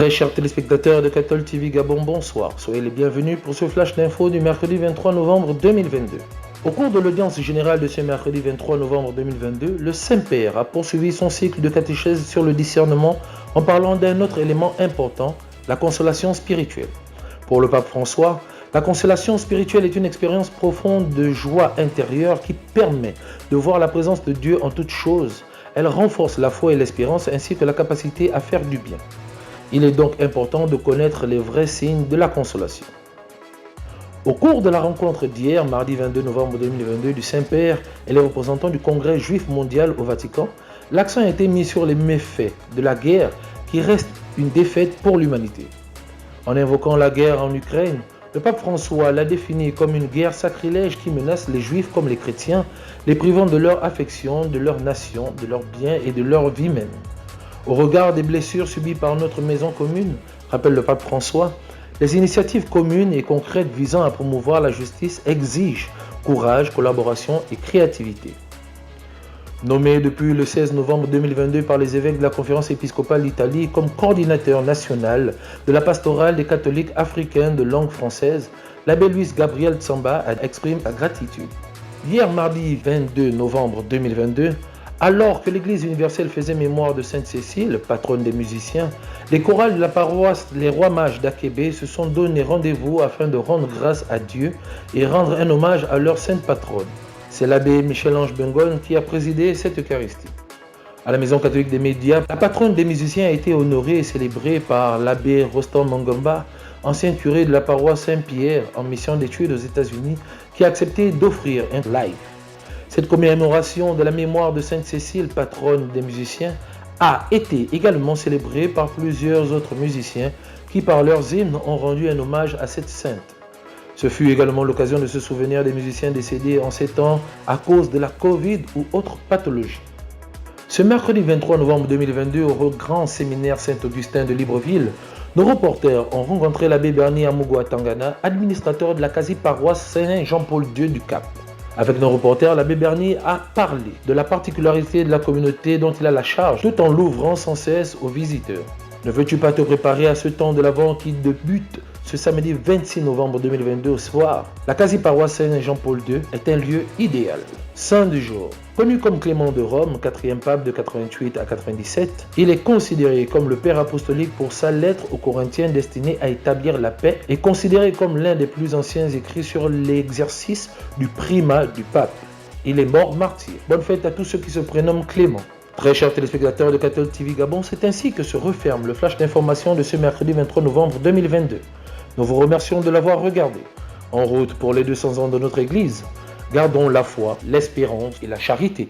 Très chers téléspectateurs de Cathol TV Gabon, bonsoir. Soyez les bienvenus pour ce flash d'info du mercredi 23 novembre 2022. Au cours de l'audience générale de ce mercredi 23 novembre 2022, le Saint-Père a poursuivi son cycle de catéchèse sur le discernement en parlant d'un autre élément important, la consolation spirituelle. Pour le pape François, la consolation spirituelle est une expérience profonde de joie intérieure qui permet de voir la présence de Dieu en toutes choses. Elle renforce la foi et l'espérance ainsi que la capacité à faire du bien. Il est donc important de connaître les vrais signes de la consolation. Au cours de la rencontre d'hier, mardi 22 novembre 2022, du Saint-Père et les représentants du Congrès juif mondial au Vatican, l'accent a été mis sur les méfaits de la guerre qui reste une défaite pour l'humanité. En invoquant la guerre en Ukraine, le pape François l'a définie comme une guerre sacrilège qui menace les juifs comme les chrétiens, les privant de leur affection, de leur nation, de leurs biens et de leur vie même. Au regard des blessures subies par notre maison commune, rappelle le pape François, les initiatives communes et concrètes visant à promouvoir la justice exigent courage, collaboration et créativité. Nommé depuis le 16 novembre 2022 par les évêques de la Conférence épiscopale d'Italie comme coordinateur national de la pastorale des catholiques africains de langue française, l'abbé Luis Gabriel Tsamba exprime sa gratitude. Hier mardi 22 novembre 2022, alors que l'Église universelle faisait mémoire de Sainte Cécile, patronne des musiciens, les chorales de la paroisse Les Rois Mages d'Akébé se sont donné rendez-vous afin de rendre grâce à Dieu et rendre un hommage à leur sainte patronne. C'est l'abbé Michel-Ange Bengol qui a présidé cette Eucharistie. À la Maison catholique des médias, la patronne des musiciens a été honorée et célébrée par l'abbé Rostam Mangamba, ancien curé de la paroisse Saint-Pierre en mission d'études aux États-Unis, qui a accepté d'offrir un live. Cette commémoration de la mémoire de Sainte Cécile, patronne des musiciens, a été également célébrée par plusieurs autres musiciens qui, par leurs hymnes, ont rendu un hommage à cette sainte. Ce fut également l'occasion de se souvenir des musiciens décédés en ces temps à cause de la Covid ou autres pathologies. Ce mercredi 23 novembre 2022, au grand séminaire Saint-Augustin de Libreville, nos reporters ont rencontré l'abbé Bernie Amougou Tangana, administrateur de la quasi-paroisse Saint-Jean-Paul II du Cap. Avec nos reporters, l'abbé Bernie a parlé de la particularité de la communauté dont il a la charge, tout en l'ouvrant sans cesse aux visiteurs. Ne veux-tu pas te préparer à ce temps de l'Avent qui débute ce samedi 26 novembre 2022 au soir? La quasi-paroisse Saint-Jean-Paul II est un lieu idéal. Saint du jour. Connu comme Clément de Rome, 4e pape de 88 à 97, il est considéré comme le père apostolique pour sa lettre aux Corinthiens destinée à établir la paix et considéré comme l'un des plus anciens écrits sur l'exercice du primat du pape. Il est mort martyr. Bonne fête à tous ceux qui se prénomment Clément. Très chers téléspectateurs de Cathol TV Gabon, c'est ainsi que se referme le flash d'information de ce mercredi 23 novembre 2022. Nous vous remercions de l'avoir regardé. En route pour les 200 ans de notre Église, gardons la foi, l'espérance et la charité.